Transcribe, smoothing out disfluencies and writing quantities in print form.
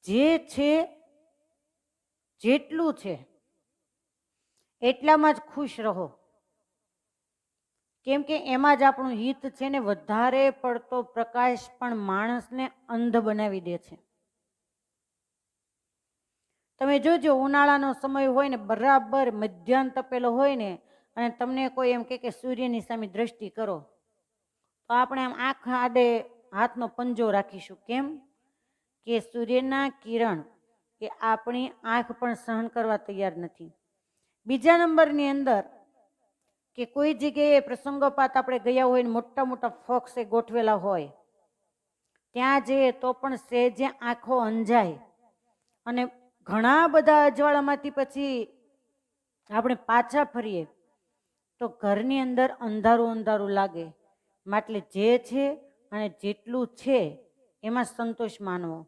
જે છે જેટલું છે એટલામાં જ ખુશ રહો, કેમ કે એમાં જ આપણું હિત છે ને. વધારે પડતો પ્રકાશ પણ માણસને અંધ બનાવી દે છે. તમે જોજો, ઉનાળાનો સમય હોય ને, બરાબર મધ્યાહન તપેલો હોય ને, અને તમને કોઈ એમ કે સૂર્યની સામે દ્રષ્ટિ કરો, તો આપણે આમ આંખ આડે હાથનો પંજો રાખીશું. કેમ કે સૂર્યના કિરણ એ આપણી આંખ પણ સહન કરવા તૈયાર નથી. બીજા નંબરની અંદર કે કોઈ જગ્યાએ પ્રસંગોપાત આપણે ગયા હોય ને, મોટા મોટા ફોક્સે ગોઠવેલા હોય, ત્યાં જઈએ તો પણ સહેજે આંખો અંજાય. અને ઘણા બધા અજવાળામાંથી પછી આપણે પાછા ફરીએ તો ઘરની અંદર અંધારું અંધારું લાગે. માટે જે છે અને જેટલું છે એમાં સંતોષ માનવો.